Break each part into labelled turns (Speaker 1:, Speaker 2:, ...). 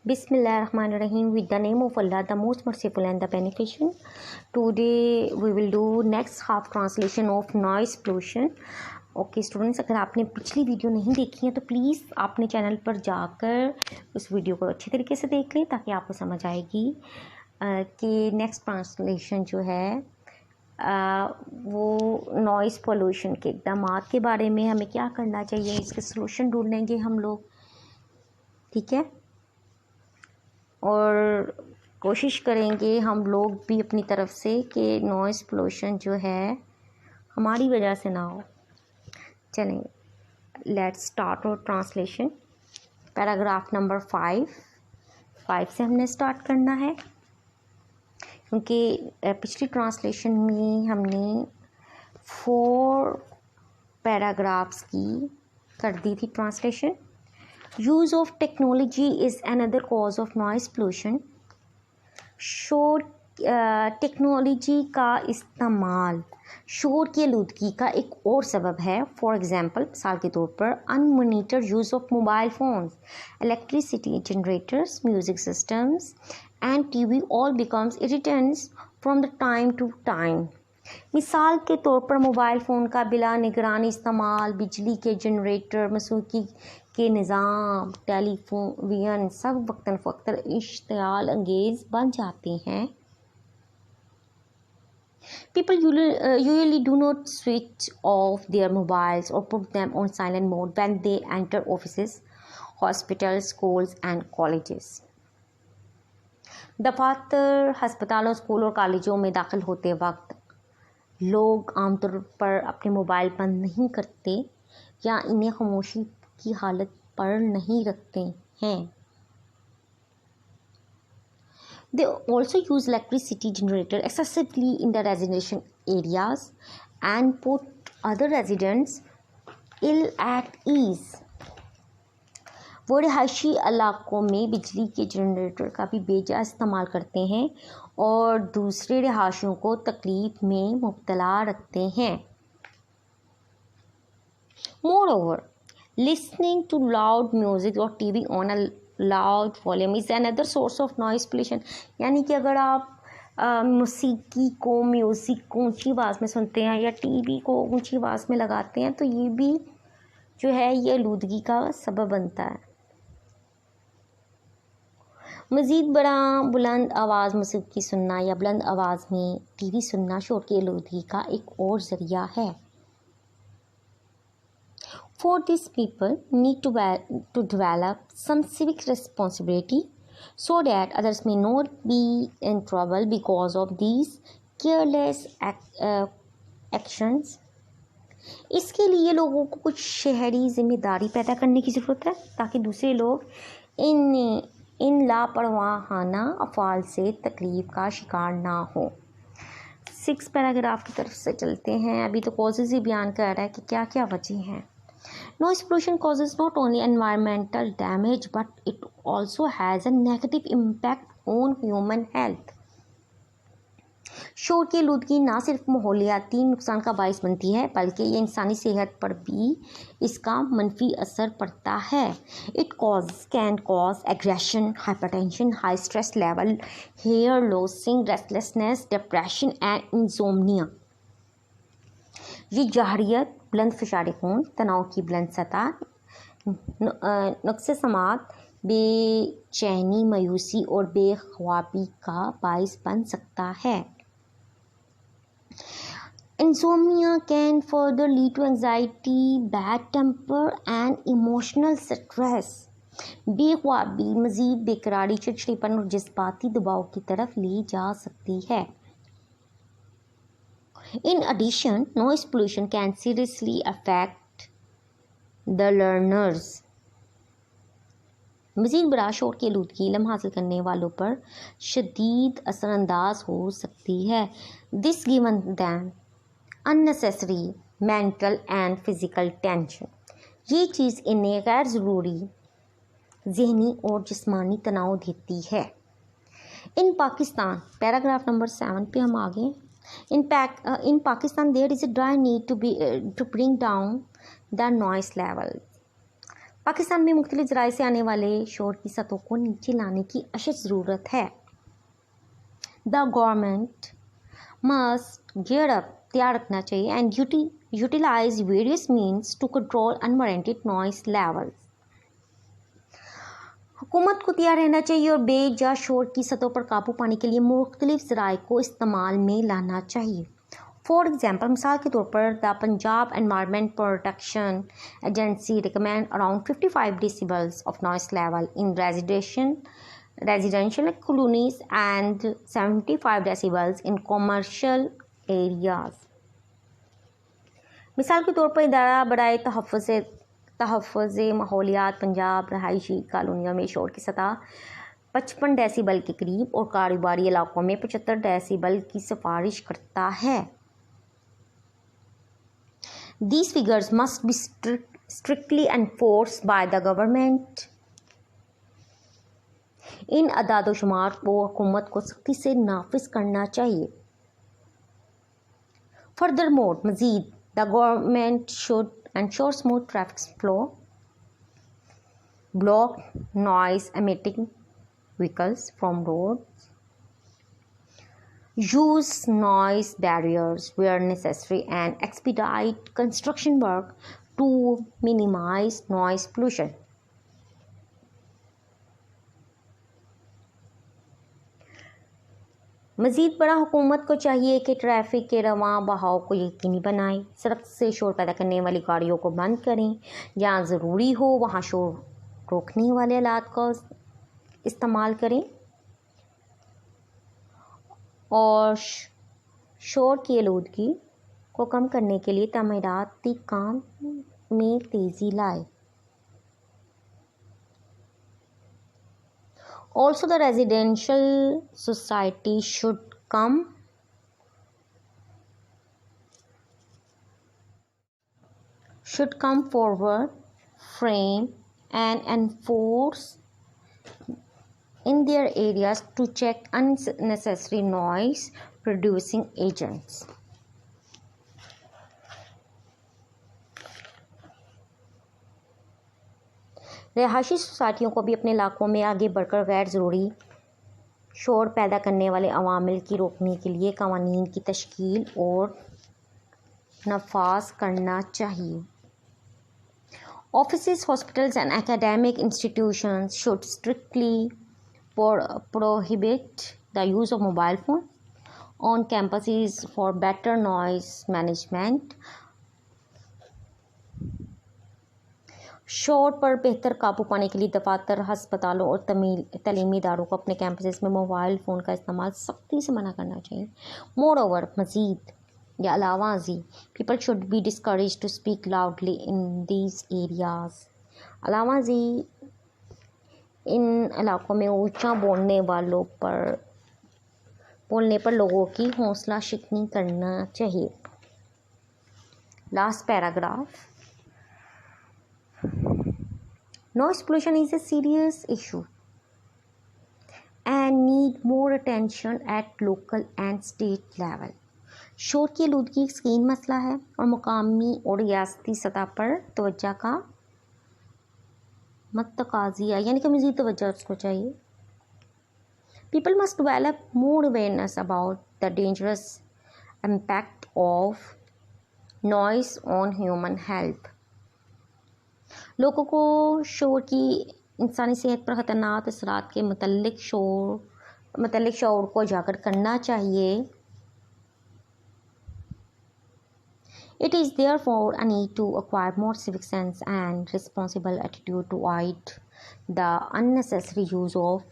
Speaker 1: Bismillahirrahmanirrahim. With the name of Allah, the most merciful and the beneficent. Today we will do next half translation of noise pollution. Okay students, अगर आपने पिछली video नहीं देखी है तो please आपने channel पर जाकर उस वीडियो को अच्छी तरीके से देख लें ताकि आपको समझ आएगी कि नेक्स्ट ट्रांसलेशन जो है वो नॉइज़ पोल्यूशन के इक़दामात के बारे में हमें क्या करना चाहिए, इसके सलूशन ढूंढेंगे हम लोग, ठीक है। और कोशिश करेंगे हम लोग भी अपनी तरफ से कि नॉइज़ पोल्यूशन जो है हमारी वजह से ना हो। चलें, लेट्स स्टार्ट और ट्रांसलेशन। पैराग्राफ नंबर 5 से हमने स्टार्ट करना है क्योंकि पिछली ट्रांसलेशन में हमने 4 पैराग्राफ्स की कर दी थी translation. Use of technology is another cause of noise pollution. शोर टेक्नोलॉजी का इस्तेमाल शोर की आलूदगी का एक और सबब है। फॉर एग्ज़ाम्पल, मिसाल के तौर पर unmonitored use of mobile phones, electricity generators, music systems and TV all becomes irritants from the time to time. मिसाल के तौर पर मोबाइल फ़ोन का बिला निगरानी इस्तेमाल, बिजली के जनरेटर, मौसीकी के निज़ाम, टेलीविज़न सब वक्तन फ़वक्त इश्तियाल अंगेज़ बन जाते हैं। People usually do not switch off their mobiles or put them on silent mode when they enter offices, hospitals, schools and colleges. दफातर, हस्पतालों, स्कूल और कॉलेजों में दाखिल होते वक्त लोग आमतौर पर अपने मोबाइल बंद नहीं करते या इन्हें खामोशी की हालत पर नहीं रखते हैं। They also use electricity generator excessively in the residential areas and put other residents ill at ease. वो रिहायशी इलाकों में बिजली के जनरेटर का भी बेजा इस्तेमाल करते हैं और दूसरे रिहायशियों को तकलीफ में मुब्तला रखते हैं। Moreover, listening to loud music or TV on a loud volume is another source of noise pollution. यानी कि अगर आप म्यूज़िक को ऊंची आवाज़ में सुनते हैं या टीवी को ऊंची आवाज़ में लगाते हैं तो ये भी जो है ये आलूदगी का सबब बनता है। मज़ीद बड़ा बुलंद आवाज़ मौसीकी सुनना या बुलंद आवाज़ में टीवी सुनना शोर की आलूदगी का एक और ज़रिया है। For these people need to develop some civic responsibility so that others may not be in trouble because of these careless actions. इसके लिए लोगों को कुछ शहरी जिम्मेदारी पैदा करने की ज़रूरत है ताकि दूसरे लोग इन लापरवाहाना अफ़ाल से तकलीफ़ का शिकार ना हो। 6 पैराग्राफ की तरफ से चलते हैं। अभी तो कॉजेज़ ही बयान कर रहा है कि क्या क्या वजह हैं। Noise pollution causes not only environmental damage but it also has a negative impact on human health. शोर की आलूदगी ना सिर्फ माहौलियाती नुकसान का बायस बनती है बल्कि ये इंसानी सेहत पर भी इसका मनफी असर पड़ता है। It can cause aggression, hypertension, high stress level, hair losing, restlessness, depression and insomnia. ये जहरियत, बुलंद फशार खून, तनाव की बुलंद सतह, नुक्स समात, बेचैनी, मायूसी और बेख्वाबी का बाइस बन सकता है। Insomnia can further lead to anxiety, bad temper and emotional stress. बेख्वाबी मज़ीद बेकरारी, चिड़चिड़ापन और जज्बाती दबाव की तरफ ले जा सकती है। In addition, noise pollution can seriously affect the learners. मज़ीद बड़ा शोर की आलूदगी इल्म हासिल करने वालों पर शदीद असरअंदाज हो सकती है। This given them unnecessary mental and physical tension. ये चीज़ इन्हें गैर ज़रूरी ज़हनी और जिस्मानी तनाव देती है। In Pakistan, पैराग्राफ नंबर 7 पे हम आगे। In Pakistan, there is a dire need to bring down the noise level. Pakistan में मुख्तलिफ ज़राए से आने वाले शोर की सतहों को नीचे लाने की अशद ज़रूरत है। The government must gear up, तैयार रखना चाहिए, and utilize various means to control unwanted noise levels. हुकूमत को तैयार रहना चाहिए और बेजा शोर की सतहों पर काबू पाने के लिए मुख्तलिफ ज़राए को इस्तेमाल में लाना चाहिए। फॉर एग्जाम्पल, मिसाल के तौर पर the Punjab environment protection agency recommend around 55 decibels of noise level in residential colonies and 75 decibels in commercial areas. मिसाल के तौर पर इदारा बराए तहफ़्फ़ुज़ माहौलियात पंजाब रहायशी कॉलोनियों में शोर की सतह 55 डेसिबल के करीब और कारोबारी इलाकों में 75 डेसिबल की सिफारिश करता है। These figures must be strictly enforced by the government. इन अदाद शुमार को हुकूमत को सख्ती से नाफिज करना चाहिए। Furthermore, मज़ीद, the government should ensure smooth traffic flow, block noise emitting vehicles from roads, use noise barriers where necessary, and expedite construction work to minimize noise pollution. मज़ीद बड़ा हुकूमत को चाहिए कि ट्रैफिक के रवां बहाव को यकीनी बनाएं, सड़क से शोर पैदा करने वाली गाड़ियों को बंद करें, जहाँ ज़रूरी हो वहाँ शोर रोकने वाले आलात का इस्तेमाल करें और शोर की आलूदगी को कम करने के लिए तामीराती काम में तेज़ी लाए। Also, the residential society should come forward, frame and enforce in their areas to check unnecessary noise producing agents. रिहायशी सोसाइटियों को भी अपने इलाकों में आगे बढ़कर गैर ज़रूरी शोर पैदा करने वाले अवामिल की रोकने के लिए कवानीन की तश्कील और नफाज करना चाहिए। Offices, hospitals and academic institutions should strictly prohibit the use of mobile phones on campuses for better noise management. शोर पर बेहतर काबू पाने के लिए दफातर, हस्पतालों और तलीमी इदारों को अपने कैंपसेस में मोबाइल फ़ोन का इस्तेमाल सख्ती से मना करना चाहिए। मोर ओवर, मज़ीद या अलावा जी, people should be discourage to speak loudly in these areas. अलावा जी, इन इलाकों में ऊंचा बोलने पर लोगों की हौसला शिकनी करना चाहिए। Last paragraph. Noise pollution is a serious issue and need more attention at local and state level. शोर की आलूदगी एक संगीन मसला है और मुकामी और रियासती सतह पर तवज्जो का मतकाज़ी है, यानी कि मज़ीद तवज्जो उसको चाहिए। People must develop more awareness about the dangerous impact of noise on human health. लोगों को शोर की इंसानी सेहत पर ख़तरनाक असरात के मुतल्लिक शोर को उजागर करना चाहिए। It is therefore a need to acquire more civic sense and responsible attitude to avoid the unnecessary use of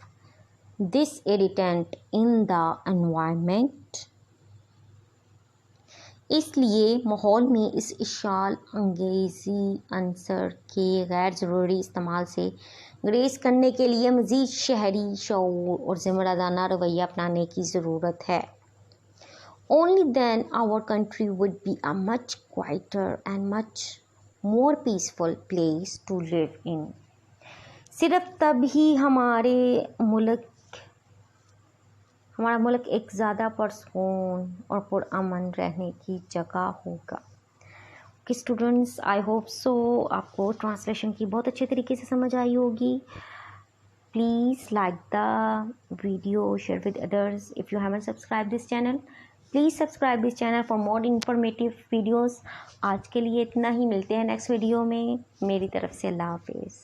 Speaker 1: this irritant in the environment. इसलिए माहौल में इस इशाल अंगेज़ी अंसर के गैर ज़रूरी इस्तेमाल से ग्रेज़ करने के लिए मज़ीद शहरी शऊर और ज़िम्मेदाराना रवैया अपनाने की ज़रूरत है। Only then our country would be a much quieter and much more peaceful place to live in. सिर्फ तब ही हमारा मुल्क एक ज़्यादा पुरसकून और पुरअमन रहने की जगह होगा। Okay students, I hope so आपको ट्रांसलेशन की बहुत अच्छे तरीके से समझ आई होगी. Please like the video, share with others. If you haven't subscribe this channel, please subscribe this channel for more informative videos. आज के लिए इतना ही, मिलते हैं नेक्स्ट वीडियो में. मेरी तरफ से अल्लाह हाफिज़.